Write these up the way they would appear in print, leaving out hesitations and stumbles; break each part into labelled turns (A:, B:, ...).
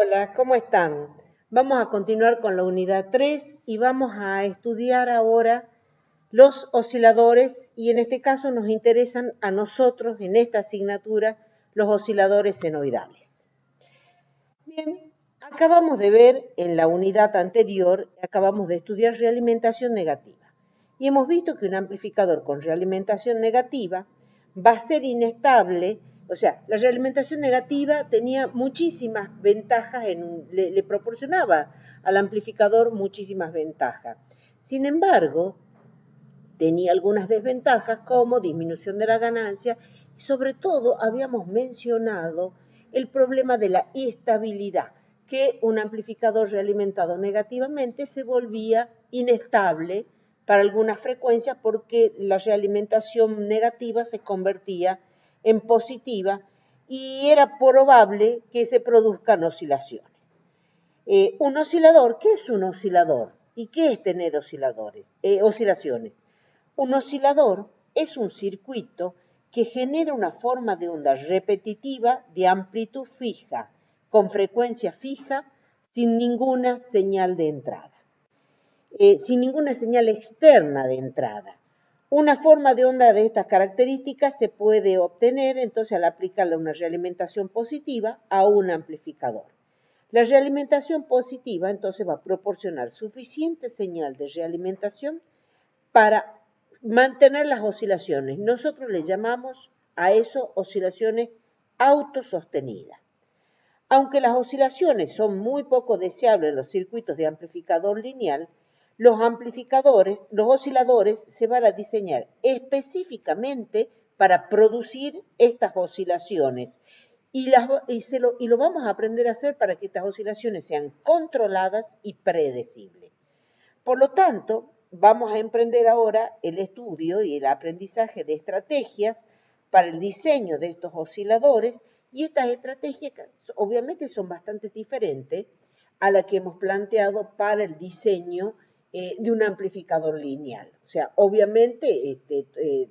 A: Hola, ¿cómo están? Vamos a continuar con la unidad 3 y vamos a estudiar ahora los osciladores y en este caso nos interesan a nosotros en esta asignatura los osciladores senoidales. Bien, acabamos de ver en la unidad anterior, acabamos de estudiar realimentación negativa y hemos visto que un amplificador con realimentación negativa va a ser inestable. O sea, la realimentación negativa tenía muchísimas ventajas, le proporcionaba al amplificador muchísimas ventajas. Sin embargo, tenía algunas desventajas como disminución de la ganancia y sobre todo habíamos mencionado el problema de la estabilidad, que un amplificador realimentado negativamente se volvía inestable para algunas frecuencias porque la realimentación negativa se convertía en positiva y era probable que se produzcan oscilaciones. Un oscilador, ¿qué es un oscilador? ¿Y qué es tener oscilaciones? Un oscilador es un circuito que genera una forma de onda repetitiva de amplitud fija, con frecuencia fija, sin ninguna señal de entrada. Sin ninguna señal externa de entrada. Una forma de onda de estas características se puede obtener entonces al aplicarle una realimentación positiva a un amplificador. La realimentación positiva entonces va a proporcionar suficiente señal de realimentación para mantener las oscilaciones. Nosotros le llamamos a eso oscilaciones autosostenidas. Aunque las oscilaciones son muy poco deseables en los circuitos de amplificador lineal, los osciladores se van a diseñar específicamente para producir estas oscilaciones y lo vamos a aprender a hacer para que estas oscilaciones sean controladas y predecibles. Por lo tanto, vamos a emprender ahora el estudio y el aprendizaje de estrategias para el diseño de estos osciladores y estas estrategias obviamente son bastante diferentes a las que hemos planteado para el diseño de un amplificador lineal. O sea, obviamente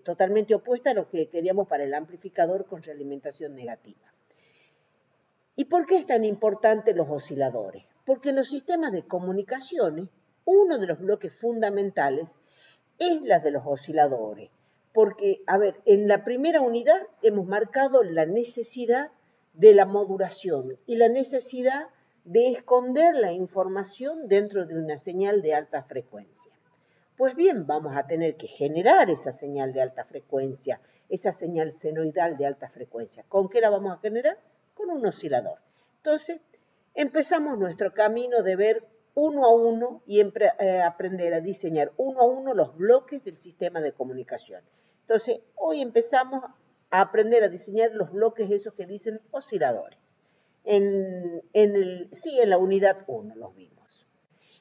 A: totalmente opuesta a lo que queríamos para el amplificador con realimentación negativa. ¿Y por qué es tan importante los osciladores? Porque en los sistemas de comunicaciones, uno de los bloques fundamentales es la de los osciladores. Porque, a ver, en la primera unidad hemos marcado la necesidad de la modulación y la necesidad de esconder la información dentro de una señal de alta frecuencia. Pues bien, vamos a tener que generar esa señal de alta frecuencia, esa señal senoidal de alta frecuencia. ¿Con qué la vamos a generar? Con un oscilador. Entonces, empezamos nuestro camino de ver uno a uno y aprender a diseñar uno a uno los bloques del sistema de comunicación. Entonces, hoy empezamos a aprender a diseñar los bloques esos que dicen osciladores. En la unidad 1 los vimos.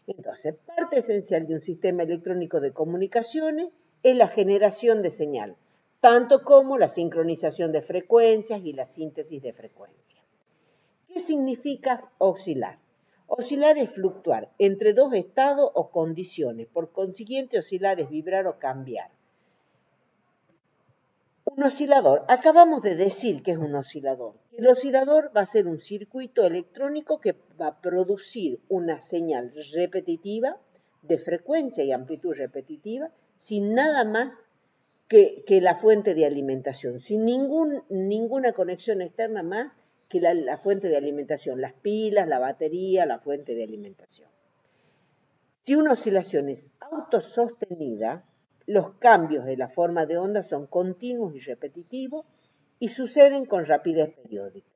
A: Entonces, parte esencial de un sistema electrónico de comunicaciones es la generación de señal, tanto como la sincronización de frecuencias y la síntesis de frecuencias. ¿Qué significa oscilar? Oscilar es fluctuar entre dos estados o condiciones. Por consiguiente, oscilar es vibrar o cambiar. Un oscilador. Acabamos de decir que es un oscilador. El oscilador va a ser un circuito electrónico que va a producir una señal repetitiva de frecuencia y amplitud repetitiva sin nada más que la fuente de alimentación, sin ninguna conexión externa más que la fuente de alimentación, las pilas, la batería, la fuente de alimentación. Si una oscilación es autosostenida, los cambios de la forma de onda son continuos y repetitivos y suceden con rapidez periódica.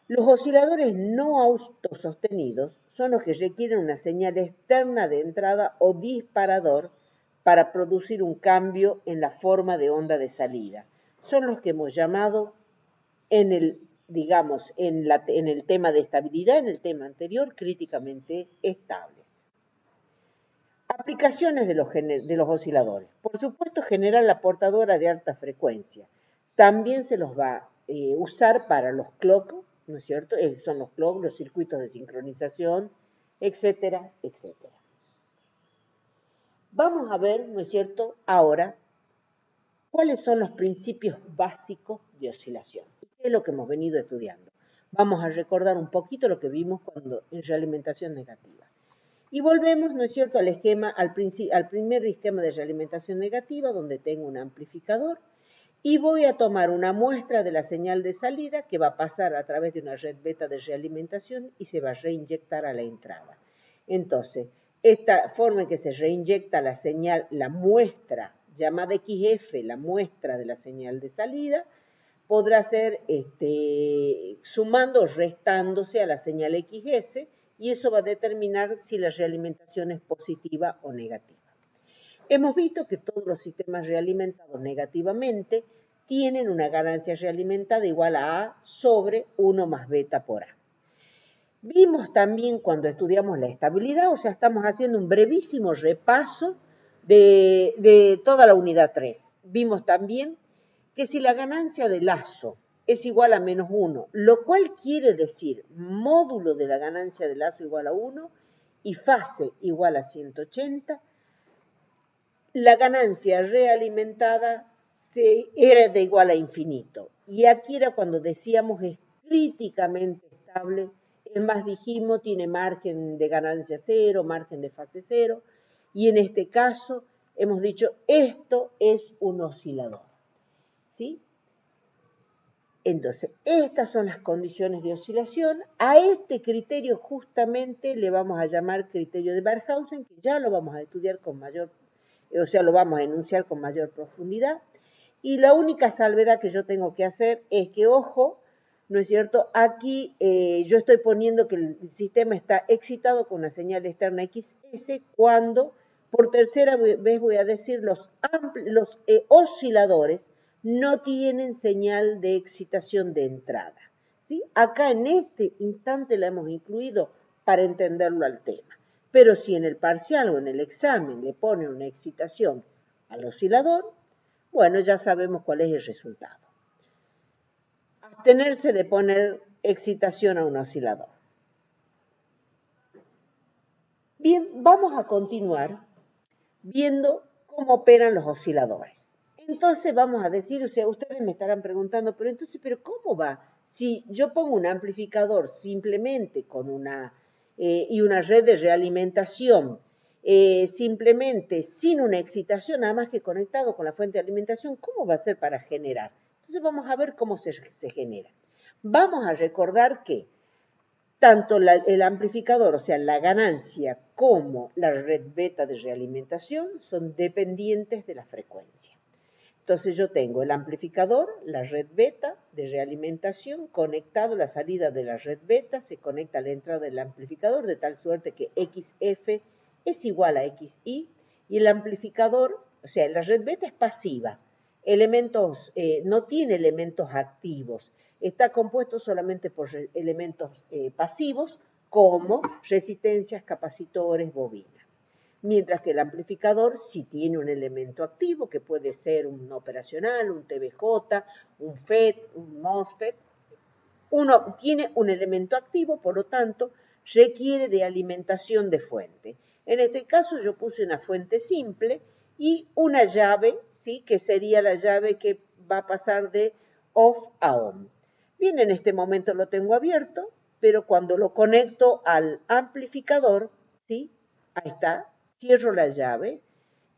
A: Los osciladores no autosostenidos son los que requieren una señal externa de entrada o disparador para producir un cambio en la forma de onda de salida. Son los que hemos llamado en el tema de estabilidad, en el tema anterior, críticamente estables. Aplicaciones de los osciladores. Por supuesto, generar la portadora de alta frecuencia. También se los va a usar para los clock, ¿no es cierto? Son los clock, los circuitos de sincronización, etcétera, etcétera. Vamos a ver, ¿no es cierto?, ahora, cuáles son los principios básicos de oscilación. ¿Qué es lo que hemos venido estudiando? Vamos a recordar un poquito lo que vimos cuando en realimentación negativa. Y volvemos, ¿no es cierto?, al esquema, al primer esquema de realimentación negativa, donde tengo un amplificador, y voy a tomar una muestra de la señal de salida que va a pasar a través de una red beta de realimentación y se va a reinyectar a la entrada. Entonces, esta forma en que se reinyecta la señal, la muestra llamada XF, la muestra de la señal de salida, podrá ser sumando o restándose a la señal XS, y eso va a determinar si la realimentación es positiva o negativa. Hemos visto que todos los sistemas realimentados negativamente tienen una ganancia realimentada igual a A sobre 1 más beta por A. Vimos también cuando estudiamos la estabilidad, o sea, estamos haciendo un brevísimo repaso de toda la unidad 3. Vimos también que si la ganancia de lazo es igual a menos 1, lo cual quiere decir módulo de la ganancia de lazo igual a 1 y fase igual a 180, la ganancia realimentada era de igual a infinito. Y aquí era cuando decíamos es críticamente estable. Es más, dijimos, tiene margen de ganancia 0, margen de fase 0. Y en este caso hemos dicho, esto es un oscilador. ¿Sí? Entonces, estas son las condiciones de oscilación. A este criterio justamente le vamos a llamar criterio de Barkhausen, que ya lo vamos a estudiar con mayor, o sea, lo vamos a enunciar con mayor profundidad. Y la única salvedad que yo tengo que hacer es que, ojo, ¿no es cierto? Aquí yo estoy poniendo que el sistema está excitado con una señal externa XS cuando, por tercera vez voy a decir, los osciladores no tienen señal de excitación de entrada. ¿Sí? Acá en este instante la hemos incluido para entenderlo al tema. Pero si en el parcial o en el examen le pone una excitación al oscilador, bueno, ya sabemos cuál es el resultado. Abstenerse de poner excitación a un oscilador. Bien, vamos a continuar viendo cómo operan los osciladores. Entonces vamos a decir, o sea, ustedes me estarán preguntando, pero ¿cómo va? Si yo pongo un amplificador simplemente con y una red de realimentación, simplemente sin una excitación, nada más que conectado con la fuente de alimentación, ¿cómo va a ser para generar? Entonces vamos a ver cómo se genera. Vamos a recordar que tanto el amplificador, o sea, la ganancia, como la red beta de realimentación son dependientes de la frecuencia. Entonces yo tengo el amplificador, la red beta de realimentación, conectado a la salida de la red beta, se conecta a la entrada del amplificador, de tal suerte que XF es igual a XI, y el amplificador, o sea, la red beta es pasiva, no tiene elementos activos, está compuesto solamente por elementos pasivos como resistencias, capacitores, bobinas. Mientras que el amplificador sí tiene un elemento activo, que puede ser un operacional, un TBJ, un FET, un MOSFET. Uno tiene un elemento activo, por lo tanto, requiere de alimentación de fuente. En este caso yo puse una fuente simple y una llave, ¿sí?, que sería la llave que va a pasar de off a on. Bien, en este momento lo tengo abierto, pero cuando lo conecto al amplificador, ¿sí?, ahí está, cierro la llave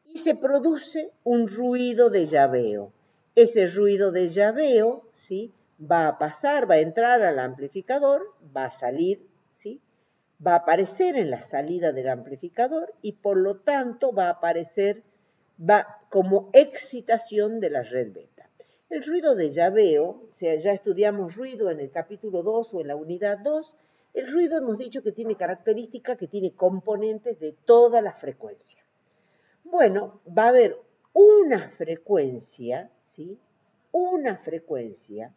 A: y se produce un ruido de llaveo. Ese ruido de llaveo, ¿sí?, va a pasar, va a entrar al amplificador, va a salir, ¿sí?, va a aparecer en la salida del amplificador y por lo tanto va a aparecer como excitación de la red beta. El ruido de llaveo, o sea, ya estudiamos ruido en el capítulo 2 o en la unidad 2, el ruido hemos dicho que tiene características, que tiene componentes de toda la frecuencia. Bueno, va a haber una frecuencia, ¿sí?, una frecuencia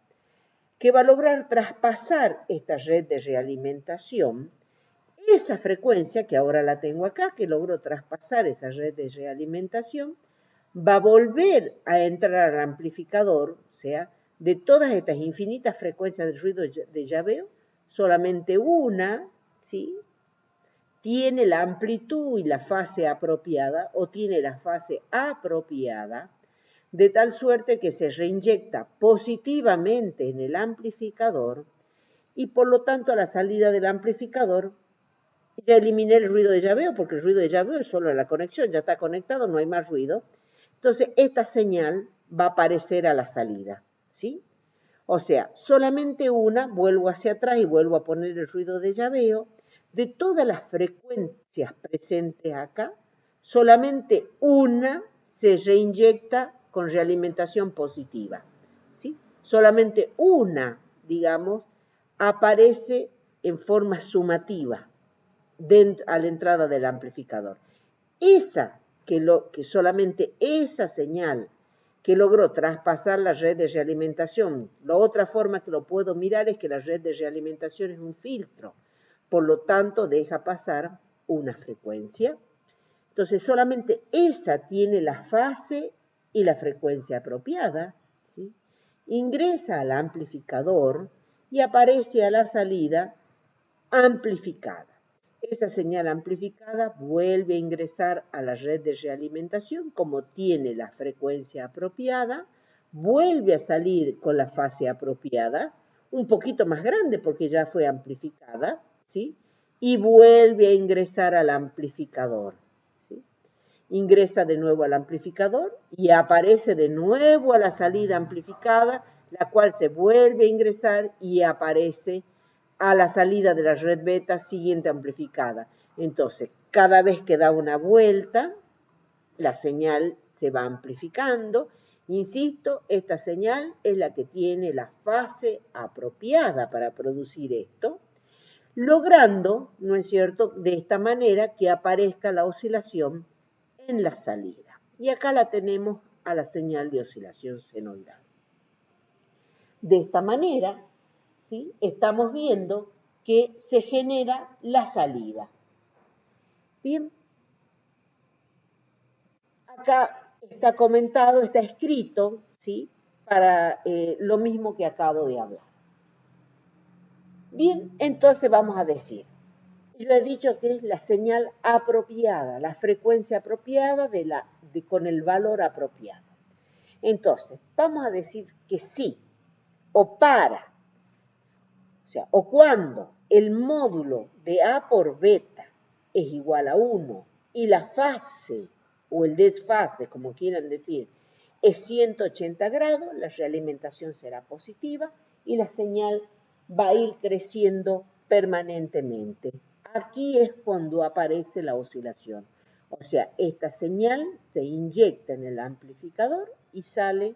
A: que va a lograr traspasar esta red de realimentación. Esa frecuencia, que ahora la tengo acá, que logró traspasar esa red de realimentación, va a volver a entrar al amplificador, o sea, de todas estas infinitas frecuencias del ruido de llaveo, solamente una, ¿sí?, tiene la amplitud y la fase apropiada, o tiene la fase apropiada, de tal suerte que se reinyecta positivamente en el amplificador y por lo tanto a la salida del amplificador ya eliminé el ruido de llaveo, porque el ruido de llaveo es solo la conexión, ya está conectado, no hay más ruido. Entonces, esta señal va a aparecer a la salida, ¿sí? O sea, solamente una, vuelvo hacia atrás y vuelvo a poner el ruido de llaveo. De todas las frecuencias presentes acá, solamente una se reinyecta con realimentación positiva, ¿sí? Solamente una, digamos, aparece en forma sumativa a la entrada del amplificador. Que solamente esa señal que logró traspasar la red de realimentación. La otra forma que lo puedo mirar es que la red de realimentación es un filtro, por lo tanto deja pasar una frecuencia. Entonces solamente esa tiene la fase y la frecuencia apropiada, ¿sí? Ingresa al amplificador y aparece a la salida amplificada. Esa señal amplificada vuelve a ingresar a la red de realimentación, como tiene la frecuencia apropiada, vuelve a salir con la fase apropiada, un poquito más grande porque ya fue amplificada, ¿sí? Y vuelve a ingresar al amplificador, ¿sí? Ingresa de nuevo al amplificador y aparece de nuevo a la salida amplificada, la cual se vuelve a ingresar y aparece a la salida de la red beta siguiente amplificada. Entonces, cada vez que da una vuelta, la señal se va amplificando. Insisto, esta señal es la que tiene la fase apropiada para producir esto, logrando, ¿no es cierto?, de esta manera que aparezca la oscilación en la salida. Y acá la tenemos a la señal de oscilación senoidal. De esta manera, ¿sí?, estamos viendo que se genera la salida. Bien, acá está comentado, está escrito, ¿sí?, para lo mismo que acabo de hablar. Bien, entonces vamos a decir, yo he dicho que es la señal apropiada, la frecuencia apropiada con el valor apropiado. Entonces, vamos a decir que sí, o para, o sea, o cuando el módulo de A por beta es igual a 1 y la fase o el desfase, como quieran decir, es 180 grados, la realimentación será positiva y la señal va a ir creciendo permanentemente. Aquí es cuando aparece la oscilación. O sea, esta señal se inyecta en el amplificador y sale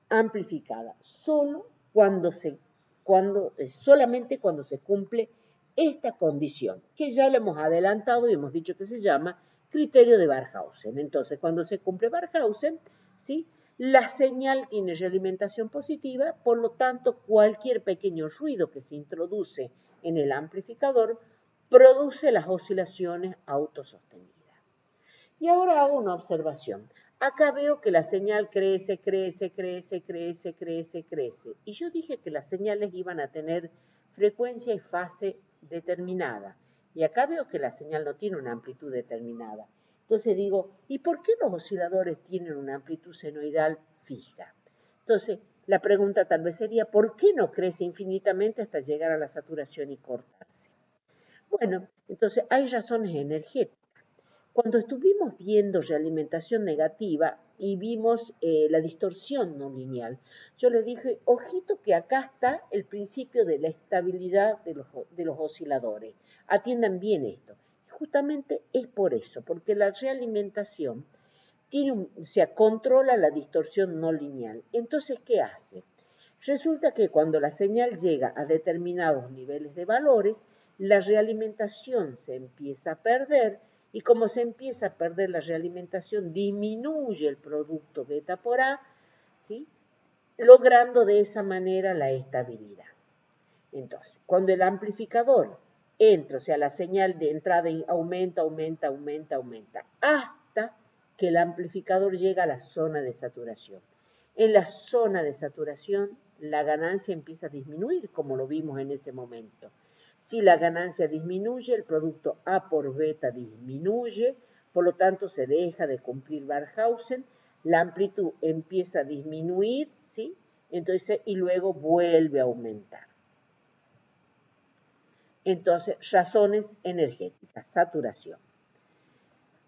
A: amplificada, solamente cuando se cumple esta condición, que ya lo hemos adelantado y hemos dicho que se llama criterio de Barkhausen. Entonces, cuando se cumple Barkhausen, ¿sí?, la señal tiene realimentación positiva, por lo tanto, cualquier pequeño ruido que se introduce en el amplificador produce las oscilaciones autosostenidas. Y ahora hago una observación. Acá veo que la señal crece, crece, crece, crece, crece, crece. Y yo dije que las señales iban a tener frecuencia y fase determinada. Y acá veo que la señal no tiene una amplitud determinada. Entonces digo, ¿y por qué los osciladores tienen una amplitud senoidal fija? Entonces, la pregunta tal vez sería, ¿por qué no crece infinitamente hasta llegar a la saturación y cortarse? Bueno, entonces hay razones energéticas. Cuando estuvimos viendo realimentación negativa y vimos la distorsión no lineal, yo les dije, ojito que acá está el principio de la estabilidad de los osciladores. Atiendan bien esto. Justamente es por eso, porque la realimentación controla la distorsión no lineal. Entonces, ¿qué hace? Resulta que cuando la señal llega a determinados niveles de valores, la realimentación se empieza a perder y como se empieza a perder la realimentación, disminuye el producto beta por A, ¿sí?, logrando de esa manera la estabilidad. Entonces, cuando el amplificador entra, o sea, la señal de entrada aumenta, aumenta, aumenta, aumenta, hasta que el amplificador llega a la zona de saturación. En la zona de saturación, la ganancia empieza a disminuir, como lo vimos en ese momento. Si la ganancia disminuye, el producto A por beta disminuye, por lo tanto se deja de cumplir Barkhausen, la amplitud empieza a disminuir, ¿sí? Entonces, y luego vuelve a aumentar. Entonces, razones energéticas, saturación.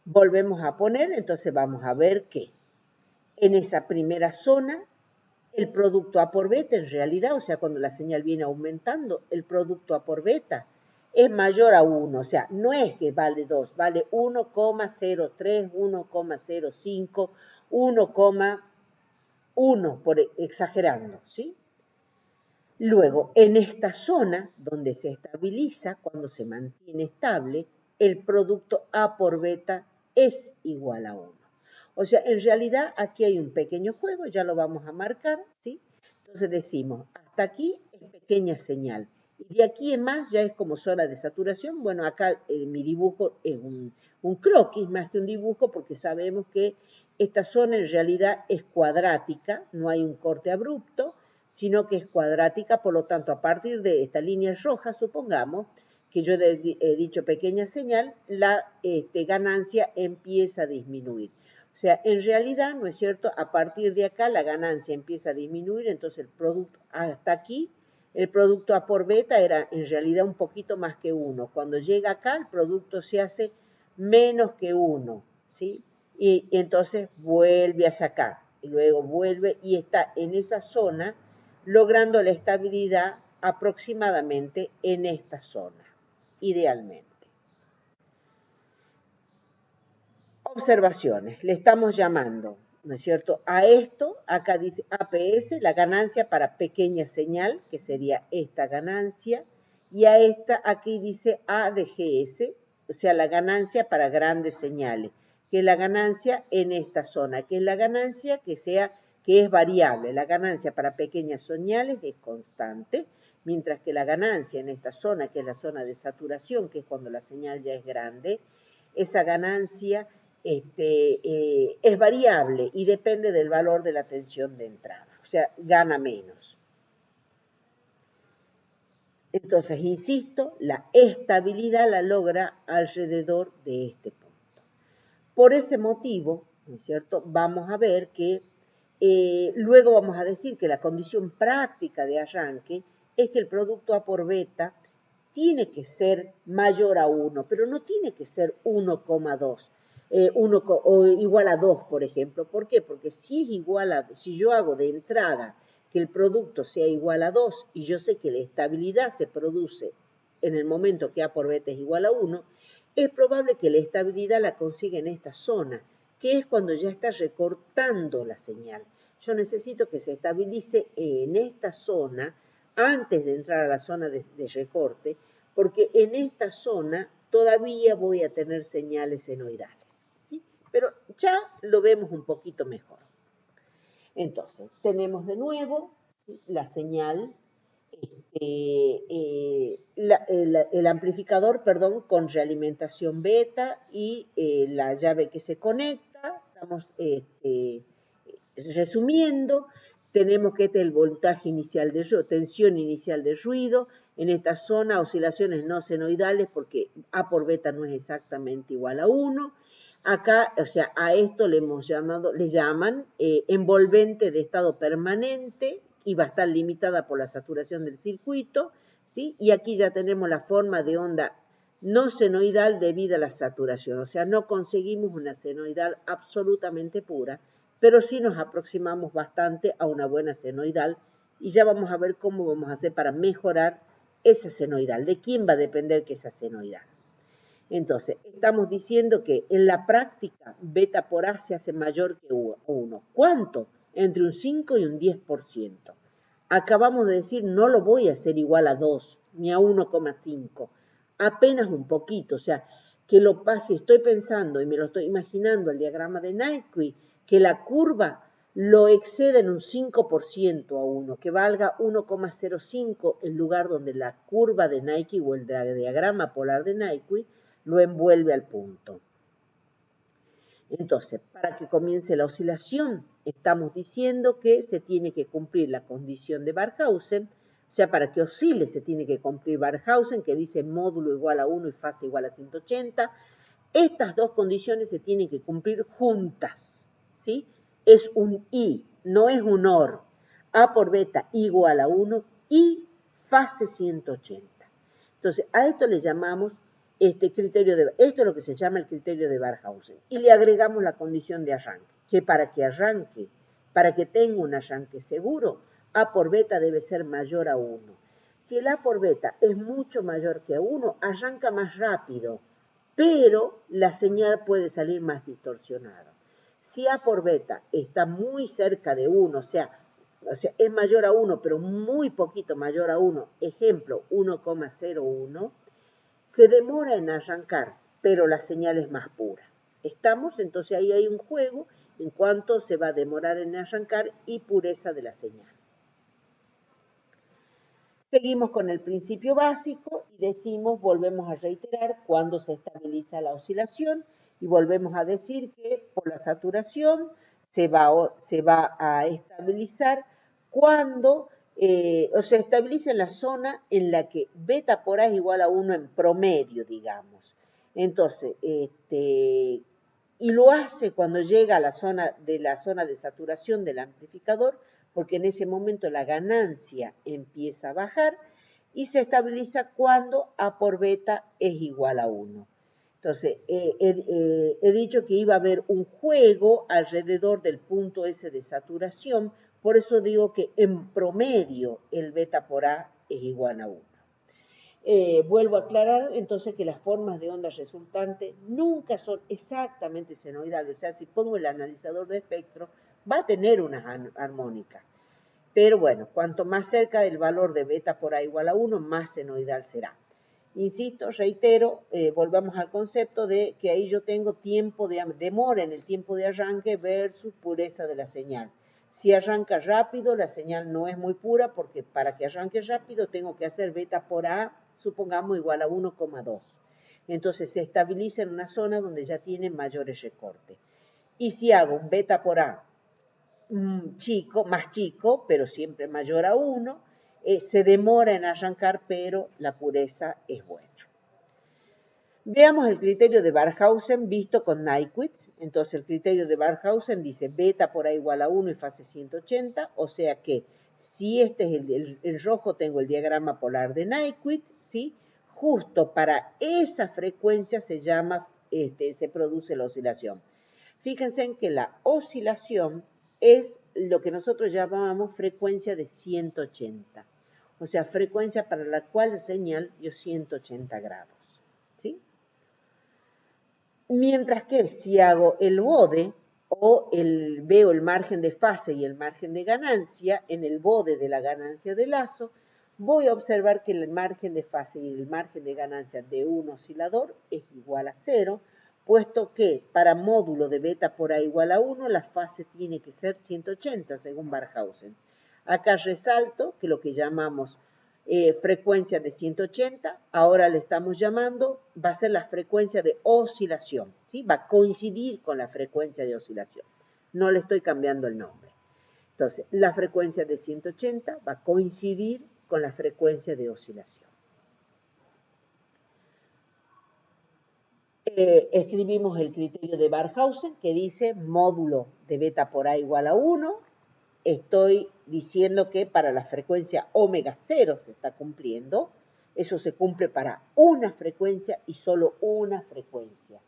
A: Volvemos a poner, entonces vamos a ver que en esa primera zona, el producto A por beta en realidad, o sea, cuando la señal viene aumentando, el producto A por beta es mayor a 1, o sea, no es que vale 2, vale 1,03, 1,05, 1,1, por exagerando, ¿sí? Luego, en esta zona donde se estabiliza, cuando se mantiene estable, el producto A por beta es igual a 1. O sea, en realidad aquí hay un pequeño juego, ya lo vamos a marcar, ¿sí? Entonces decimos, hasta aquí es pequeña señal. Y de aquí en más ya es como zona de saturación. Bueno, acá mi dibujo es un croquis más que un dibujo porque sabemos que esta zona en realidad es cuadrática, no hay un corte abrupto, sino que es cuadrática, por lo tanto, a partir de esta línea roja, supongamos que yo he dicho pequeña señal, la ganancia empieza a disminuir. O sea, en realidad, ¿no es cierto? A partir de acá la ganancia empieza a disminuir, entonces el producto, hasta aquí, el producto A por beta era en realidad un poquito más que 1. Cuando llega acá, el producto se hace menos que 1, ¿sí? Y entonces vuelve hacia acá, y luego vuelve y está en esa zona, logrando la estabilidad aproximadamente en esta zona, idealmente. Observaciones, le estamos llamando, ¿no es cierto? A esto, acá dice APS, la ganancia para pequeña señal, que sería esta ganancia, y a esta aquí dice ADGS, o sea, la ganancia para grandes señales, que es la ganancia en esta zona, que es la ganancia que es variable. La ganancia para pequeñas señales es constante, mientras que la ganancia en esta zona, que es la zona de saturación, que es cuando la señal ya es grande, esa ganancia es variable y depende del valor de la tensión de entrada, o sea, gana menos. Entonces, insisto, la estabilidad la logra alrededor de este punto. Por ese motivo, ¿no es cierto?, vamos a ver que luego vamos a decir que la condición práctica de arranque es que el producto A por beta tiene que ser mayor a 1, pero no tiene que ser 1,2. O igual a 2, por ejemplo. ¿Por qué? Porque si yo hago de entrada que el producto sea igual a 2 y yo sé que la estabilidad se produce en el momento que A por beta es igual a 1, es probable que la estabilidad la consiga en esta zona, que es cuando ya está recortando la señal. Yo necesito que se estabilice en esta zona antes de entrar a la zona de recorte, porque en esta zona todavía voy a tener señales senoidales, ¿sí? Pero ya lo vemos un poquito mejor. Entonces, tenemos de nuevo, ¿sí?, la señal, el amplificador, perdón, con realimentación beta y la llave que se conecta. Estamos resumiendo, tenemos que el voltaje inicial de ruido, tensión inicial de ruido, en esta zona oscilaciones no senoidales porque A por beta no es exactamente igual a 1. Acá, o sea, a esto le llaman envolvente de estado permanente y va a estar limitada por la saturación del circuito, ¿sí? Y aquí ya tenemos la forma de onda no senoidal debido a la saturación, o sea, no conseguimos una senoidal absolutamente pura, pero sí nos aproximamos bastante a una buena senoidal y ya vamos a ver cómo vamos a hacer para mejorar esa senoidal, de quién va a depender que esa senoidal. Entonces, estamos diciendo que en la práctica beta por A se hace mayor que 1. ¿Cuánto? Entre un 5 y un 10%. Acabamos de decir, no lo voy a hacer igual a 2, ni a 1,5. Apenas un poquito, o sea, que lo pase, estoy pensando y me lo estoy imaginando el diagrama de Nyquist, que la curva lo excede en un 5% a 1, que valga 1,05 en lugar donde la curva de Nyquist o el diagrama polar de Nyquist lo envuelve al punto. Entonces, para que comience la oscilación, estamos diciendo que se tiene que cumplir la condición de Barkhausen, o sea, para que oscile se tiene que cumplir Barkhausen, que dice módulo igual a 1 y fase igual a 180. Estas dos condiciones se tienen que cumplir juntas, ¿sí? Es un I, no es un OR. A por beta igual a 1 y fase 180. Entonces, a esto le llamamos esto es lo que se llama el criterio de Barkhausen. Y le agregamos la condición de arranque, que para que tenga un arranque seguro, A por beta debe ser mayor a 1. Si el A por beta es mucho mayor que 1, arranca más rápido, pero la señal puede salir más distorsionada. Si A por beta está muy cerca de 1, o sea, es mayor a 1, pero muy poquito mayor a 1, ejemplo, 1,01, se demora en arrancar, pero la señal es más pura. ¿Estamos? Entonces ahí hay un juego en cuanto se va a demorar en arrancar y pureza de la señal. Seguimos con el principio básico y decimos, volvemos a reiterar, cuando se estabiliza la oscilación y volvemos a decir que por la saturación se va a estabilizar cuando se estabiliza en la zona en la que beta por A es igual a 1 en promedio, digamos. Entonces, y lo hace cuando llega a la zona de saturación del amplificador, porque en ese momento la ganancia empieza a bajar y se estabiliza cuando A por beta es igual a 1. Entonces, he dicho que iba a haber un juego alrededor del punto S de saturación, por eso digo que en promedio el beta por A es igual a 1. Vuelvo a aclarar entonces que las formas de onda resultante nunca son exactamente senoidales, o sea, si pongo el analizador de espectro, va a tener una armónica. Pero bueno, cuanto más cerca del valor de beta por A igual a 1, más senoidal será. Insisto, reitero, volvamos al concepto de que ahí yo tengo demora en el tiempo de arranque versus pureza de la señal. Si arranca rápido, la señal no es muy pura porque para que arranque rápido tengo que hacer beta por A, supongamos, igual a 1,2. Entonces se estabiliza en una zona donde ya tiene mayores recortes. Y si hago un beta por A más chico, pero siempre mayor a 1, se demora en arrancar, pero la pureza es buena. Veamos el criterio de Barkhausen visto con Nyquist. Entonces el criterio de Barkhausen dice beta por A igual a 1 y fase 180, o sea que si este es el rojo, tengo el diagrama polar de Nyquist, ¿sí? Justo para esa frecuencia se produce la oscilación. Fíjense en que la oscilación es lo que nosotros llamamos frecuencia de 180, o sea, frecuencia para la cual la señal dio 180 grados, ¿sí? Mientras que si hago el bode o veo el margen de fase y el margen de ganancia, en el bode de la ganancia de lazo, voy a observar que el margen de fase y el margen de ganancia de un oscilador es igual a 0, puesto que para módulo de beta por A igual a 1, la fase tiene que ser 180, según Barkhausen. Acá resalto que lo que llamamos frecuencia de 180, ahora le estamos llamando, va a ser la frecuencia de oscilación, ¿sí? Va a coincidir con la frecuencia de oscilación. No le estoy cambiando el nombre. Entonces, la frecuencia de 180 va a coincidir con la frecuencia de oscilación. Escribimos el criterio de Barkhausen que dice módulo de beta por A igual a 1. Estoy diciendo que para la frecuencia omega 0 se está cumpliendo. Eso se cumple para una frecuencia y solo una frecuencia.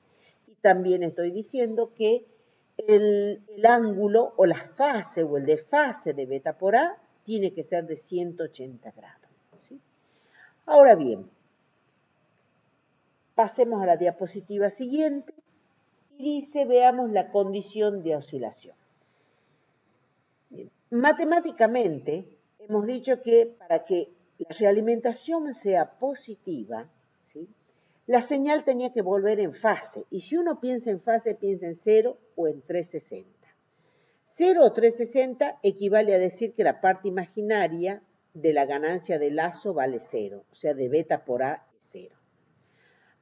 A: Y también estoy diciendo que el ángulo o la fase o el desfase de beta por A tiene que ser de 180 grados, ¿sí? Ahora bien, pasemos a la diapositiva siguiente y dice, veamos la condición de oscilación. Bien. Matemáticamente, hemos dicho que para que la realimentación sea positiva, ¿sí?, la señal tenía que volver en fase. Y si uno piensa en fase, piensa en 0 o en 360. 0 o 360 equivale a decir que la parte imaginaria de la ganancia de lazo vale 0, o sea, de beta por A es 0.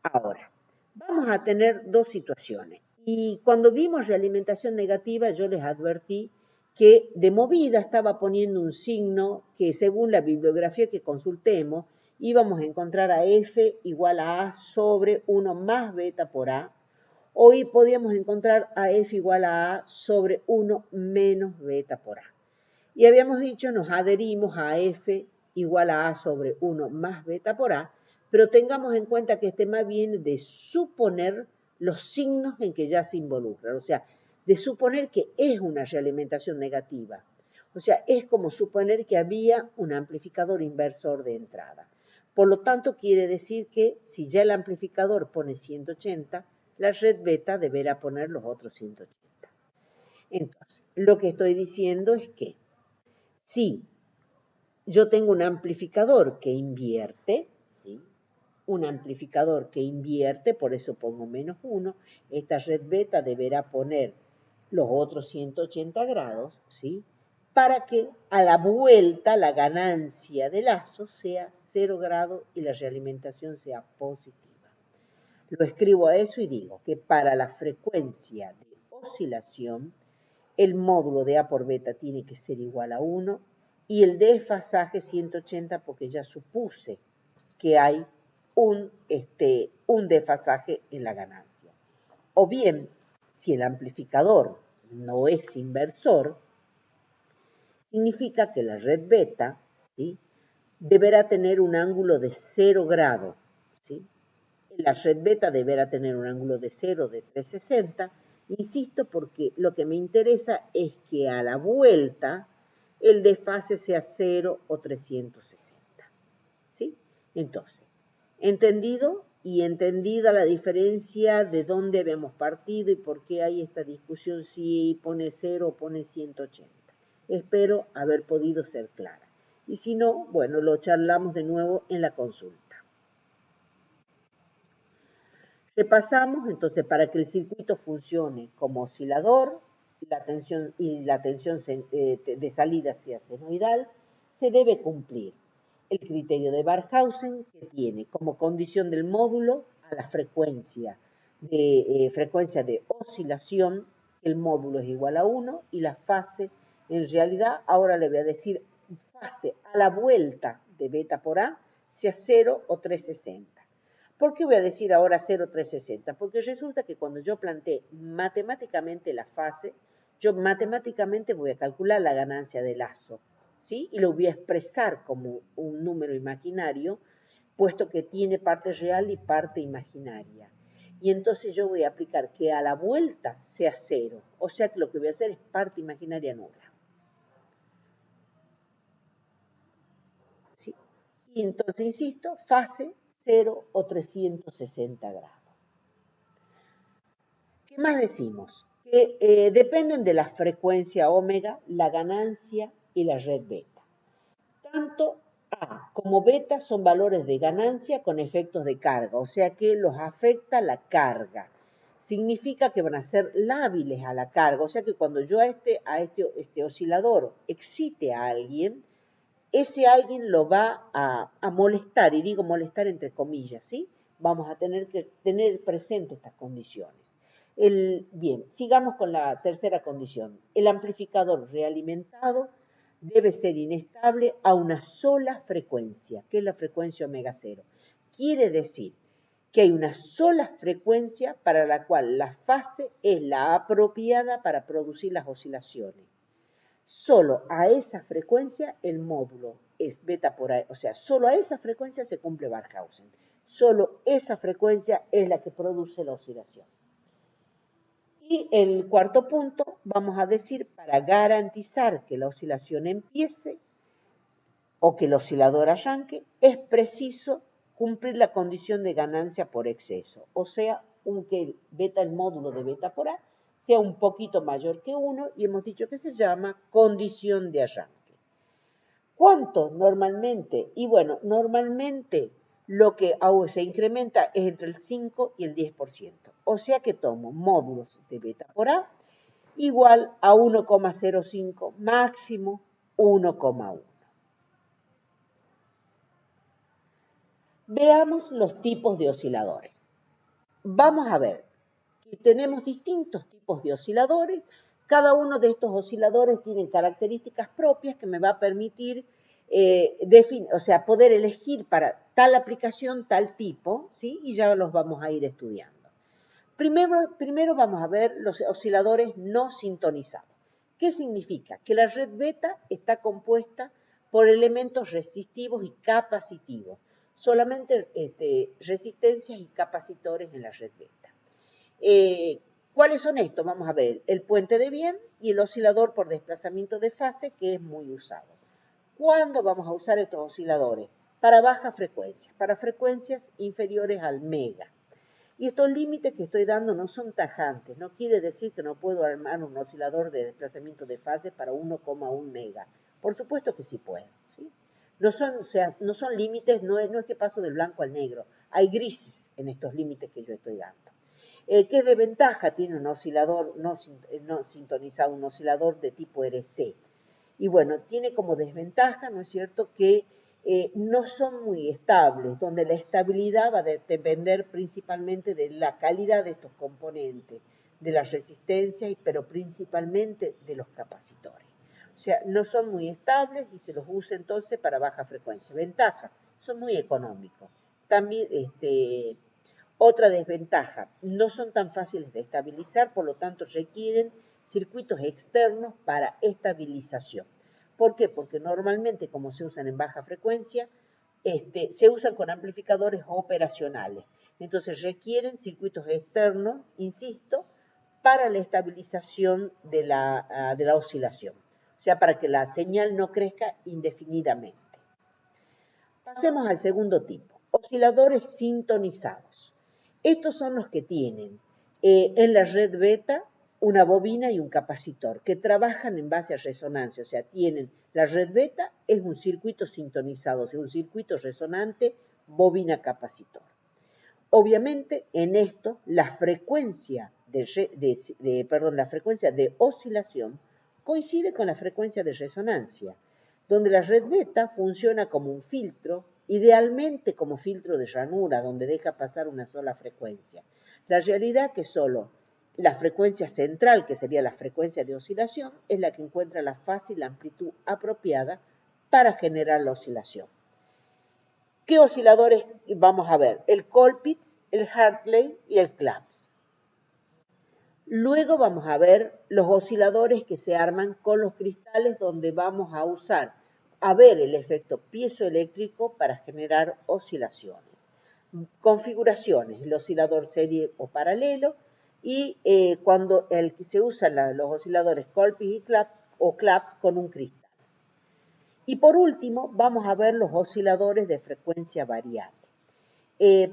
A: Ahora, vamos a tener dos situaciones. Y cuando vimos realimentación negativa, yo les advertí que de movida estaba poniendo un signo que según la bibliografía que consultemos, íbamos a encontrar a F igual a A sobre 1 más beta por A, o podíamos encontrar a F igual a A sobre 1 menos beta por A. Y habíamos dicho, nos adherimos a F igual a A sobre 1 más beta por A, pero tengamos en cuenta que este más viene de suponer los signos en que ya se involucran, o sea, de suponer que es una realimentación negativa. O sea, es como suponer que había un amplificador inversor de entrada. Por lo tanto, quiere decir que si ya el amplificador pone 180, la red beta deberá poner los otros 180. Entonces, lo que estoy diciendo es que si yo tengo un amplificador que invierte, ¿sí? Un amplificador que invierte, por eso pongo -1, esta red beta deberá poner los otros 180 grados, ¿sí? Para que a la vuelta la ganancia de lazo sea 0 grados y la realimentación sea positiva. Lo escribo a eso y digo que para la frecuencia de oscilación, el módulo de A por beta tiene que ser igual a 1 y el desfasaje 180 porque ya supuse que hay un desfasaje en la ganancia. O bien, si el amplificador no es inversor, significa que la red beta, ¿sí?, deberá tener un ángulo de 0 grado, ¿sí? La red beta deberá tener un ángulo de 0 de 360, insisto, porque lo que me interesa es que a la vuelta el desfase sea 0 o 360, ¿sí? Entonces, entendido y entendida la diferencia de dónde habíamos partido y por qué hay esta discusión si pone 0 o pone 180. Espero haber podido ser clara. Y si no, bueno, lo charlamos de nuevo en la consulta. Repasamos, entonces, para que el circuito funcione como oscilador la tensión de salida sea senoidal, se debe cumplir el criterio de Barkhausen, que tiene como condición del módulo a la frecuencia de oscilación, el módulo es igual a 1 y la fase, en realidad, ahora le voy a decir fase a la vuelta de beta por A sea 0 o 360. ¿Por qué voy a decir ahora 0,360? Porque resulta que cuando yo planteé matemáticamente la fase, yo matemáticamente voy a calcular la ganancia de lazo, ¿sí? Y lo voy a expresar como un número imaginario, puesto que tiene parte real y parte imaginaria. Y entonces yo voy a aplicar que a la vuelta sea 0, o sea que lo que voy a hacer es parte imaginaria nula. ¿Sí? Y entonces, insisto, fase 0 o 360 grados. ¿Qué más decimos? Que dependen de la frecuencia omega, la ganancia y la red beta. Tanto A como beta son valores de ganancia con efectos de carga, o sea que los afecta la carga. Significa que van a ser lábiles a la carga, o sea que cuando yo a este oscilador excite a alguien, ese alguien lo va a molestar, y digo molestar entre comillas, ¿sí? Vamos a tener que tener presente estas condiciones. Bien, sigamos con la tercera condición. El amplificador realimentado debe ser inestable a una sola frecuencia, que es la frecuencia omega 0. Quiere decir que hay una sola frecuencia para la cual la fase es la apropiada para producir las oscilaciones. Solo a esa frecuencia el módulo es beta por A, o sea, solo a esa frecuencia se cumple Barkhausen. Solo esa frecuencia es la que produce la oscilación. Y el cuarto punto, vamos a decir, para garantizar que la oscilación empiece o que el oscilador arranque, es preciso cumplir la condición de ganancia por exceso, o sea, que el módulo de beta por A sea un poquito mayor que 1 y hemos dicho que se llama condición de arranque. ¿Cuánto normalmente? Y bueno, normalmente lo que se incrementa es entre el 5 y el 10%. O sea que tomo módulos de beta por A igual a 1,05, máximo 1,1. Veamos los tipos de osciladores. Vamos a ver que tenemos distintos tipos de osciladores. Cada uno de estos osciladores tiene características propias que me va a permitir poder elegir para tal aplicación, tal tipo, ¿sí? Y ya los vamos a ir estudiando. Primero vamos a ver los osciladores no sintonizados. ¿Qué significa? Que la red beta está compuesta por elementos resistivos y capacitivos. solamente resistencias y capacitores en la red beta. ¿Cuáles son estos? Vamos a ver, el puente de Bien y el oscilador por desplazamiento de fase, que es muy usado. ¿Cuándo vamos a usar estos osciladores? Para baja frecuencia, para frecuencias inferiores al mega. Y estos límites que estoy dando no son tajantes, no quiere decir que no puedo armar un oscilador de desplazamiento de fase para 1,1 mega. Por supuesto que sí puedo, ¿sí? No son límites, no es que paso del blanco al negro. Hay grises en estos límites que yo estoy dando. ¿Qué desventaja tiene un oscilador no sintonizado, un oscilador de tipo RC? Y bueno, tiene como desventaja, ¿no es cierto?, que no son muy estables, donde la estabilidad va a depender principalmente de la calidad de estos componentes, de la resistencia, pero principalmente de los capacitores. O sea, no son muy estables y se los usa entonces para baja frecuencia. Ventaja, son muy económicos. También, otra desventaja, no son tan fáciles de estabilizar, por lo tanto requieren circuitos externos para estabilización. ¿Por qué? Porque normalmente, como se usan en baja frecuencia, se usan con amplificadores operacionales. Entonces requieren circuitos externos, insisto, para la estabilización de la oscilación. O sea, para que la señal no crezca indefinidamente. Pasemos al segundo tipo, osciladores sintonizados. Estos son los que tienen en la red beta una bobina y un capacitor que trabajan en base a resonancia, o sea, tienen la red beta es un circuito sintonizado, o sea, un circuito resonante bobina-capacitor. Obviamente, en esto la frecuencia la frecuencia de oscilación coincide con la frecuencia de resonancia, donde la red beta funciona como un filtro, idealmente como filtro de ranura, donde deja pasar una sola frecuencia. La realidad es que solo la frecuencia central, que sería la frecuencia de oscilación, es la que encuentra la fase y la amplitud apropiada para generar la oscilación. ¿Qué osciladores vamos a ver? El Colpitts, el Hartley y el Claps. Luego vamos a ver los osciladores que se arman con los cristales, donde vamos a ver el efecto piezoeléctrico para generar oscilaciones. Configuraciones, el oscilador serie o paralelo, y cuando se usan los osciladores Colpitts y Claps con un cristal. Y por último, vamos a ver los osciladores de frecuencia variable.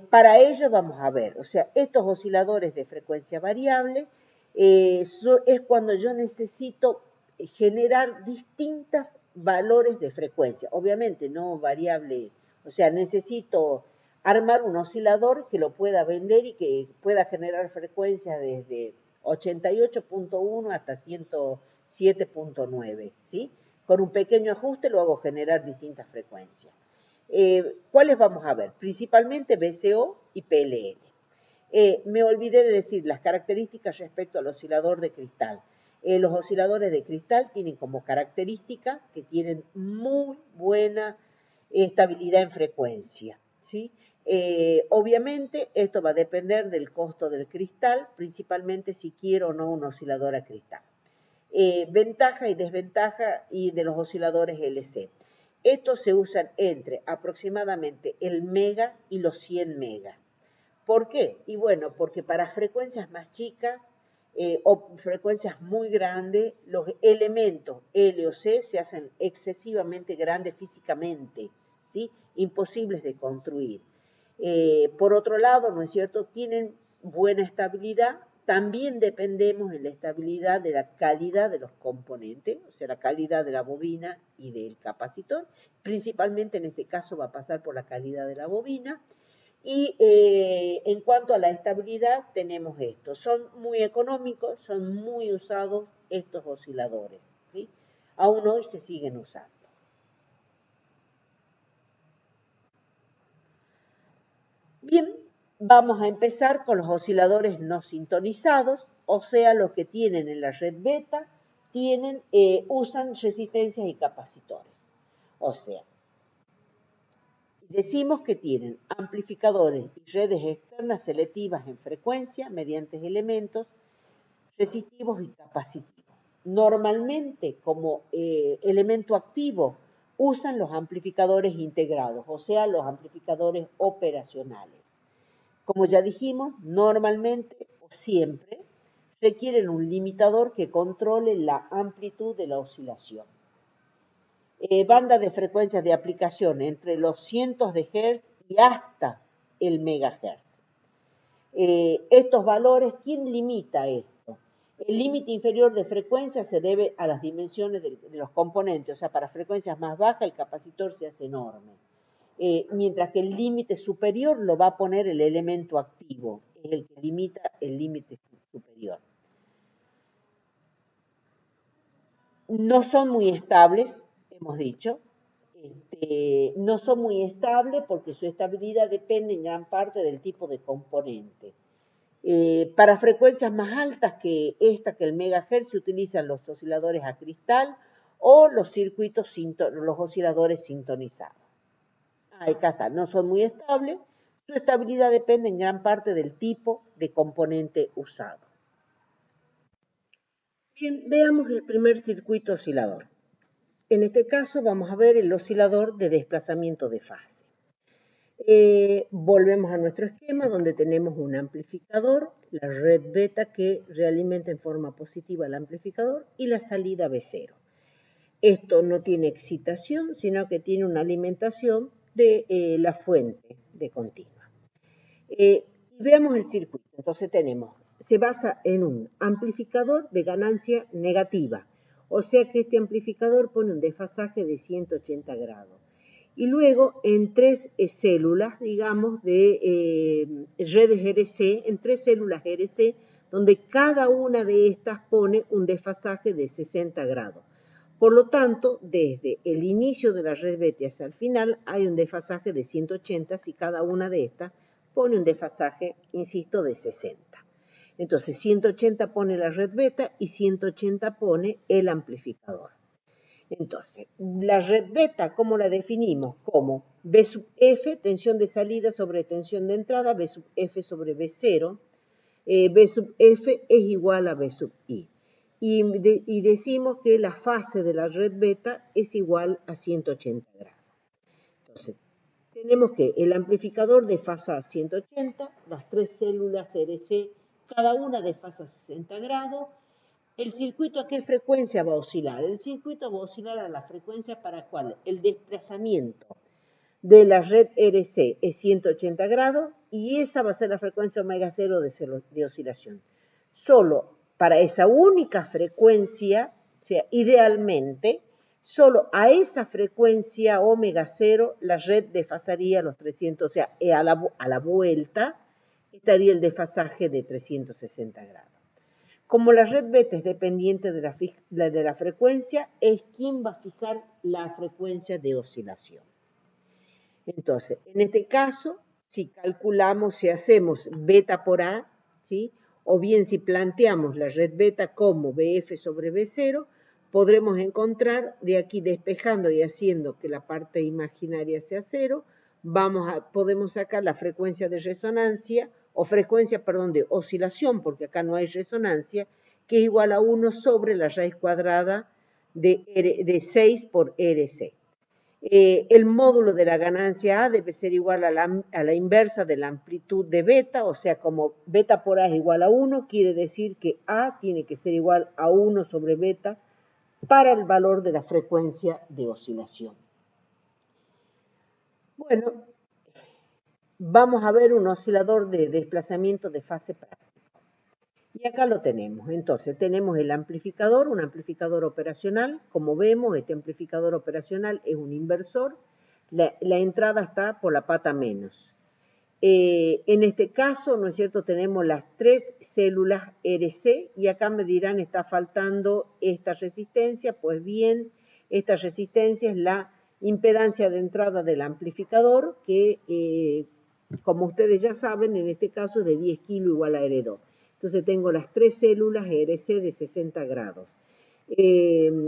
A: Para ello vamos a ver, o sea, estos osciladores de frecuencia variable es cuando yo necesito generar distintos valores de frecuencia. Obviamente no variable, o sea, necesito armar un oscilador que lo pueda vender y que pueda generar frecuencias desde 88.1 hasta 107.9, ¿sí? Con un pequeño ajuste lo hago generar distintas frecuencias. ¿Cuáles vamos a ver? Principalmente VCO y PLL. Me olvidé de decir las características respecto al oscilador de cristal. Los osciladores de cristal tienen como característica que tienen muy buena estabilidad en frecuencia, ¿sí? Obviamente esto va a depender del costo del cristal, principalmente si quiero o no un oscilador a cristal. Ventaja y desventaja y de los osciladores LC. Estos se usan entre aproximadamente el mega y los 100 mega. ¿Por qué? Y bueno, porque para frecuencias más chicas o frecuencias muy grandes, los elementos L o C se hacen excesivamente grandes físicamente, ¿sí? Imposibles de construir. Por otro lado, ¿no es cierto?, tienen buena estabilidad. También dependemos de la estabilidad de la calidad de los componentes, o sea, la calidad de la bobina y del capacitor. Principalmente en este caso va a pasar por la calidad de la bobina. Y en cuanto a la estabilidad, tenemos esto. Son muy económicos, son muy usados estos osciladores, ¿sí? Aún hoy se siguen usando. Bien, vamos a empezar con los osciladores no sintonizados, o sea, los que tienen en la red beta, usan resistencias y capacitores. O sea, decimos que tienen amplificadores y redes externas selectivas en frecuencia mediante elementos resistivos y capacitivos. Normalmente, como elemento activo, usan los amplificadores integrados, o sea, los amplificadores operacionales. Como ya dijimos, normalmente o siempre requieren un limitador que controle la amplitud de la oscilación. Banda de frecuencias de aplicación entre los cientos de hertz y hasta el megahertz. Estos valores, ¿quién limita esto? El límite inferior de frecuencia se debe a las dimensiones de los componentes, o sea, para frecuencias más bajas el capacitor se hace enorme. Mientras que el límite superior lo va a poner el elemento activo, es el que limita el límite superior. No son muy estables, hemos dicho, no son muy estables porque su estabilidad depende en gran parte del tipo de componente. Para frecuencias más altas que el megahertz se utilizan los osciladores a cristal o los los osciladores sintonizados. Acá está, no son muy estables, su estabilidad depende en gran parte del tipo de componente usado. Bien, veamos el primer circuito oscilador. En este caso vamos a ver el oscilador de desplazamiento de fase. Volvemos a nuestro esquema donde tenemos un amplificador, la red beta que realimenta en forma positiva el amplificador y la salida B0. Esto no tiene excitación, sino que tiene una alimentación de la fuente de continua. Veamos el circuito. Entonces se basa en un amplificador de ganancia negativa, o sea que este amplificador pone un desfasaje de 180 grados. Y luego en tres células, digamos, de redes RC, en tres células RC, donde cada una de estas pone un desfasaje de 60 grados. Por lo tanto, desde el inicio de la red beta hasta el final hay un desfasaje de 180 si cada una de estas pone un desfasaje, insisto, de 60. Entonces, 180 pone la red beta y 180 pone el amplificador. Entonces, la red beta, ¿cómo la definimos? Como B sub F, tensión de salida sobre tensión de entrada, B sub F sobre B0. B sub F es igual a B sub I. Y decimos que la fase de la red beta es igual a 180 grados. Entonces, tenemos que el amplificador desfasa a 180, las tres células RC, cada una desfasa a 60 grados. ¿El circuito a qué frecuencia va a oscilar? El circuito va a oscilar a la frecuencia para la cual el desplazamiento de la red RC es 180 grados y esa va a ser la frecuencia omega 0 de oscilación. Solo para esa única frecuencia, o sea, idealmente, solo a esa frecuencia omega 0 la red desfasaría los 300, o sea, a la vuelta estaría el desfasaje de 360 grados. Como la red beta es dependiente de la frecuencia, es quien va a fijar la frecuencia de oscilación. Entonces, en este caso, si calculamos, si hacemos beta por A, ¿sí? O bien si planteamos la red beta como BF sobre B0, podremos encontrar de aquí despejando y haciendo que la parte imaginaria sea 0, podemos sacar la frecuencia de resonancia, o frecuencia, perdón, de oscilación, porque acá no hay resonancia, que es igual a 1 sobre la raíz cuadrada de 6 por RC. El módulo de la ganancia A debe ser igual a la inversa de la amplitud de beta, o sea, como beta por A es igual a 1, quiere decir que A tiene que ser igual a 1 sobre beta para el valor de la frecuencia de oscilación. Bueno, vamos a ver un oscilador de desplazamiento de fase práctico. Y acá lo tenemos. Entonces, tenemos el amplificador, un amplificador operacional. Como vemos, este amplificador operacional es un inversor. La entrada está por la pata menos. En este caso, ¿no es cierto?, tenemos las tres células RC y acá me dirán, está faltando esta resistencia. Pues bien, esta resistencia es la impedancia de entrada del amplificador que, como ustedes ya saben, en este caso es de 10 kilo igual a R2. Entonces tengo las tres células RC de 60 grados.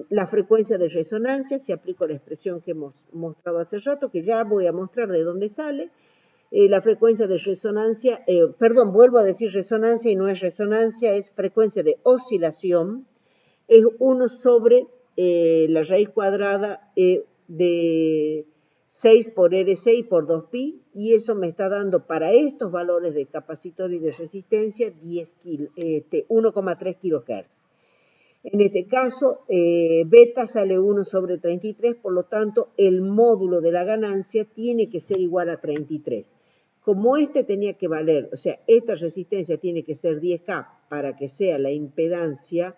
A: La frecuencia de resonancia, si aplico la expresión que hemos mostrado hace rato, que ya voy a mostrar de dónde sale. La frecuencia de resonancia, vuelvo a decir resonancia y no es resonancia, es frecuencia de oscilación, es 1 sobre la raíz cuadrada, de 6 por R6 por 2pi, y eso me está dando para estos valores de capacitor y de resistencia 1,3 kHz. En este caso, beta sale 1 sobre 33, por lo tanto, el módulo de la ganancia tiene que ser igual a 33. Como este tenía que valer, o sea, esta resistencia tiene que ser 10K para que sea la impedancia,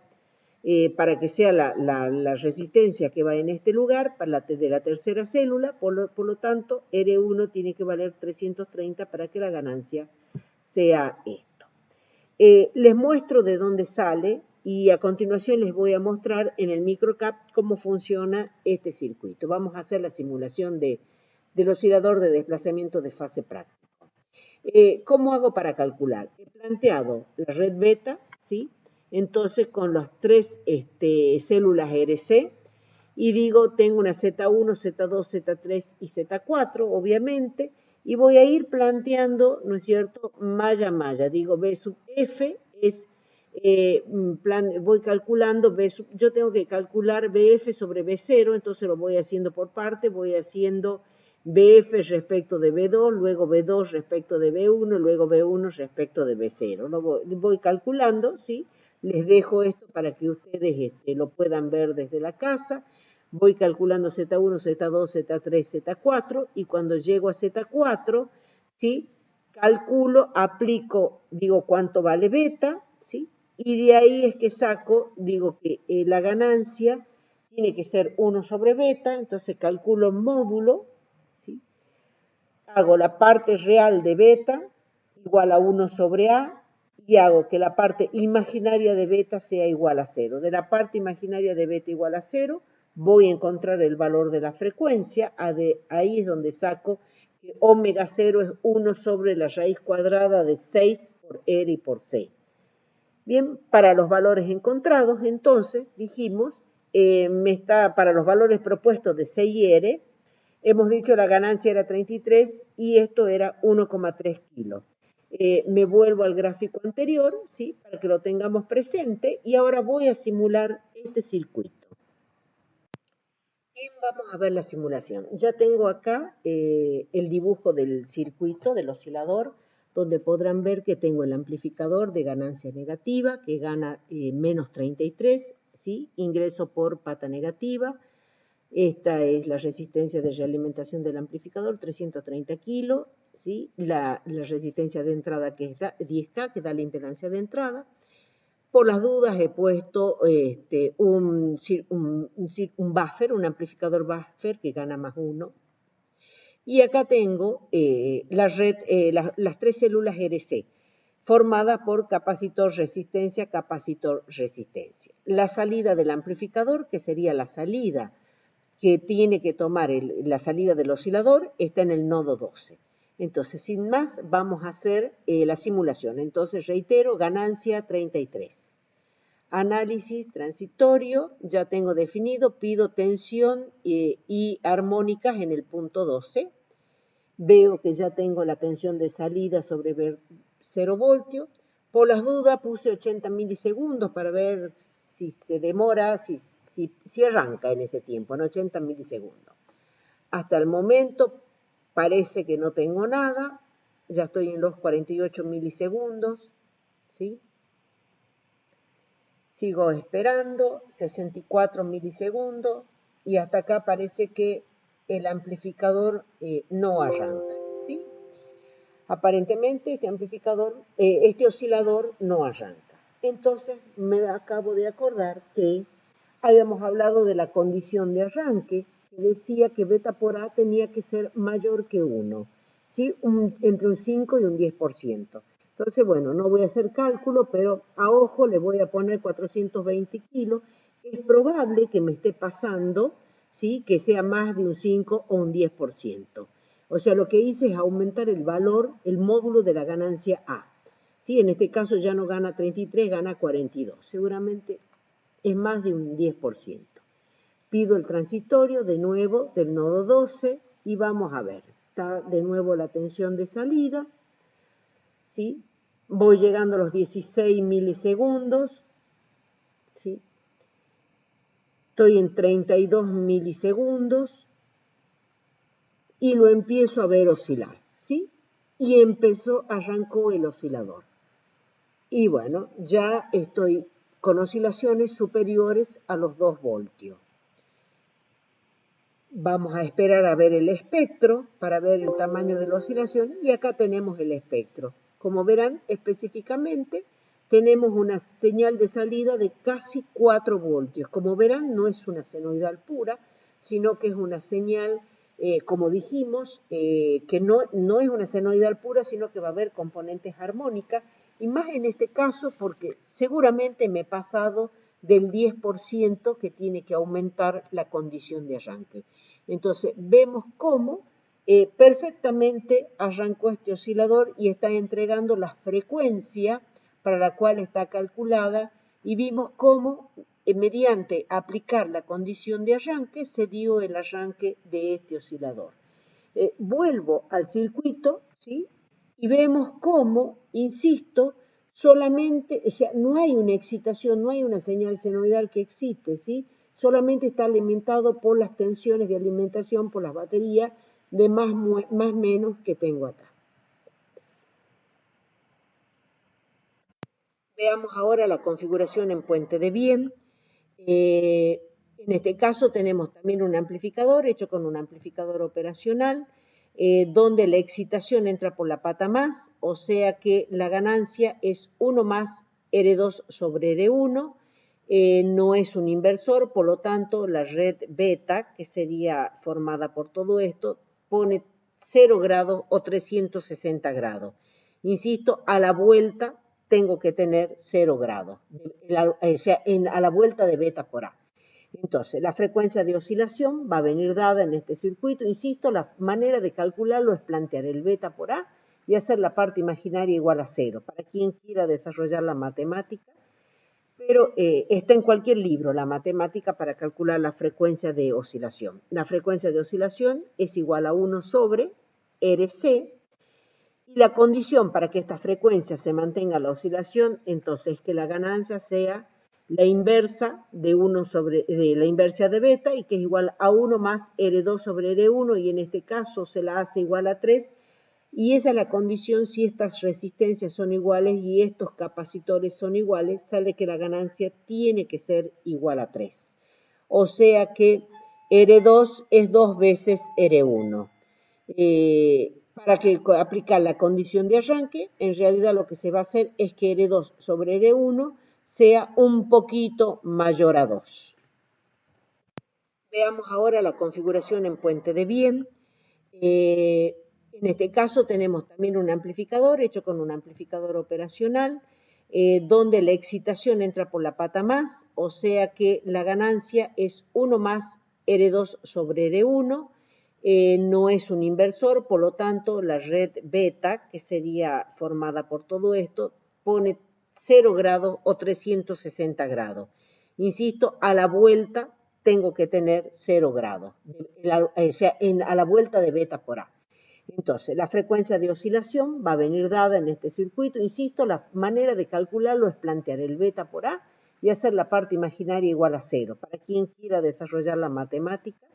A: para que sea la resistencia que va en este lugar, de la tercera célula, por lo tanto, R1 tiene que valer 330 para que la ganancia sea esto. Les muestro de dónde sale y a continuación les voy a mostrar en el microcap cómo funciona este circuito. Vamos a hacer la simulación del oscilador de desplazamiento de fase práctico. ¿Cómo hago para calcular? He planteado la red beta, ¿sí? Entonces con las tres células RC, y digo, tengo una Z1, Z2, Z3 y Z4, obviamente, y voy a ir planteando, ¿no es cierto?, malla a malla. Digo, B sub F es, voy calculando, yo tengo que calcular BF sobre B0, entonces lo voy haciendo por parte, voy haciendo BF respecto de B2, luego B2 respecto de B1, luego B1 respecto de B0. Lo voy calculando, ¿sí? Les dejo esto para que ustedes lo puedan ver desde la casa. Voy calculando Z1, Z2, Z3, Z4, y cuando llego a Z4, ¿sí? Calculo, aplico, digo cuánto vale beta, ¿sí? Y de ahí es que saco, digo que la ganancia tiene que ser 1 sobre beta, entonces calculo módulo, ¿sí? Hago la parte real de beta igual a 1 sobre A, y hago que la parte imaginaria de beta sea igual a 0. De la parte imaginaria de beta igual a 0, voy a encontrar el valor de la frecuencia. Ahí es donde saco que omega 0 es 1 sobre la raíz cuadrada de 6 por R y por C. Bien, para los valores encontrados, entonces, dijimos, para los valores propuestos de C y R, hemos dicho la ganancia era 33 y esto era 1,3 kilos. Me vuelvo al gráfico anterior, ¿sí? Para que lo tengamos presente, y ahora voy a simular este circuito. Bien, vamos a ver la simulación. Ya tengo acá el dibujo del circuito del oscilador, donde podrán ver que tengo el amplificador de ganancia negativa, que gana menos 33, ¿sí? Ingreso por pata negativa. Esta es la resistencia de realimentación del amplificador, 330 kilos, ¿sí? La resistencia de entrada, que es 10K, que da la impedancia de entrada. Por las dudas he puesto un buffer, un amplificador buffer que gana más 1. Y acá tengo las tres células RC, formadas por capacitor resistencia, capacitor resistencia. La salida del amplificador, que sería la salida que tiene que tomar la salida del oscilador, está en el nodo 12. Entonces, sin más, vamos a hacer la simulación. Entonces, reitero, ganancia 33. Análisis transitorio, ya tengo definido, pido tensión y armónicas en el punto 12. Veo que ya tengo la tensión de salida sobre 0 voltios. Por las dudas puse 80 milisegundos para ver si se demora, si arranca en ese tiempo, en 80 milisegundos. Hasta el momento parece que no tengo nada, ya estoy en los 48 milisegundos, ¿sí? Sigo esperando, 64 milisegundos, y hasta acá parece que el amplificador no arranca, ¿sí? Aparentemente este oscilador no arranca. Entonces me acabo de acordar que habíamos hablado de la condición de arranque, que decía que beta por A tenía que ser mayor que 1, ¿sí? Entre un 5 y un 10%. Entonces, bueno, no voy a hacer cálculo, pero a ojo le voy a poner 420 kilos. Es probable que me esté pasando, ¿sí? Que sea más de un 5 o un 10%. O sea, lo que hice es aumentar el valor, el módulo de la ganancia A. ¿Sí? En este caso ya no gana 33, gana 42. Seguramente es más de un 10%. Pido el transitorio de nuevo del nodo 12 y vamos a ver. Está de nuevo la tensión de salida, ¿sí? Voy llegando a los 16 milisegundos, ¿sí? Estoy en 32 milisegundos, y lo empiezo a ver oscilar, ¿sí? Y arrancó el oscilador. Y bueno, ya estoy con oscilaciones superiores a los 2 voltios. Vamos a esperar a ver el espectro para ver el tamaño de la oscilación y acá tenemos el espectro. Como verán, específicamente tenemos una señal de salida de casi 4 voltios. Como verán, no es una senoidal pura, sino que es una señal, como dijimos, que no es una senoidal pura, sino que va a haber componentes armónicas, y más en este caso porque seguramente me he pasado del 10% que tiene que aumentar la condición de arranque. Entonces, vemos cómo perfectamente arrancó este oscilador y está entregando la frecuencia para la cual está calculada, y vimos cómo mediante aplicar la condición de arranque se dio el arranque de este oscilador. Vuelvo al circuito, ¿sí? Y vemos cómo, insisto, solamente, o sea, no hay una excitación, no hay una señal senoidal que existe, ¿sí? Solamente está alimentado por las tensiones de alimentación, por las baterías de más menos que tengo acá. Veamos ahora la configuración en puente de bien. En este caso tenemos también un amplificador hecho con un amplificador operacional, donde la excitación entra por la pata más, o sea que la ganancia es 1 más R2 sobre R1, no es un inversor, por lo tanto la red beta, que sería formada por todo esto, pone 0 grados o 360 grados. Insisto, a la vuelta tengo que tener 0 grados, o sea, a la vuelta de beta por A. Entonces, la frecuencia de oscilación va a venir dada en este circuito. Insisto, la manera de calcularlo es plantear el beta por A y hacer la parte imaginaria igual a 0, para quien quiera desarrollar la matemática, pero está en cualquier libro la matemática para calcular la frecuencia de oscilación. La frecuencia de oscilación es igual a 1 sobre RC, y la condición para que esta frecuencia se mantenga la oscilación, entonces, es que la ganancia sea la inversa de la inversa de beta, y que es igual a 1 más R2 sobre R1, y en este caso se la hace igual a 3, y esa es la condición si estas resistencias son iguales y estos capacitores son iguales, sale que la ganancia tiene que ser igual a 3. O sea que R2 es 2 veces R1. Para que aplicar la condición de arranque, en realidad lo que se va a hacer es que R2 sobre R1 sea un poquito mayor a 2. Veamos ahora la configuración en puente de bien. En este caso tenemos también un amplificador hecho con un amplificador operacional, donde la excitación entra por la pata más, o sea que la ganancia es 1 más R2 sobre R1, no es un inversor, por lo tanto la red beta, que sería formada por todo esto, pone 0 grados o 360 grados. Insisto, a la vuelta tengo que tener 0 grados, o sea, a la vuelta de beta por A. Entonces, la frecuencia de oscilación va a venir dada en este circuito. Insisto, la manera de calcularlo es plantear el beta por A y hacer la parte imaginaria igual a 0, para quien quiera desarrollar la matemática,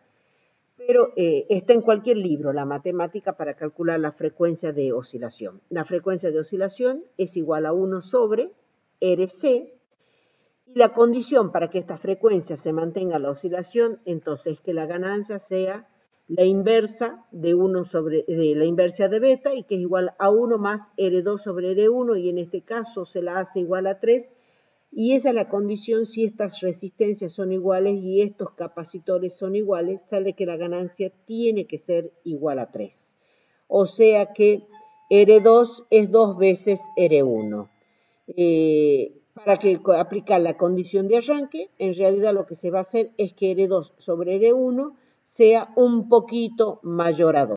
A: pero está en cualquier libro la matemática para calcular la frecuencia de oscilación. La frecuencia de oscilación es igual a 1 sobre RC, y la condición para que esta frecuencia se mantenga la oscilación, entonces, es que la ganancia sea la inversa de la inversa de beta, y que es igual a 1 más R2 sobre R1, y en este caso se la hace igual a 3, y esa es la condición si estas resistencias son iguales y estos capacitores son iguales, sale que la ganancia tiene que ser igual a 3. O sea que R2 es 2 veces R1. Para que aplicar la condición de arranque, en realidad lo que se va a hacer es que R2 sobre R1 sea un poquito mayor a 2.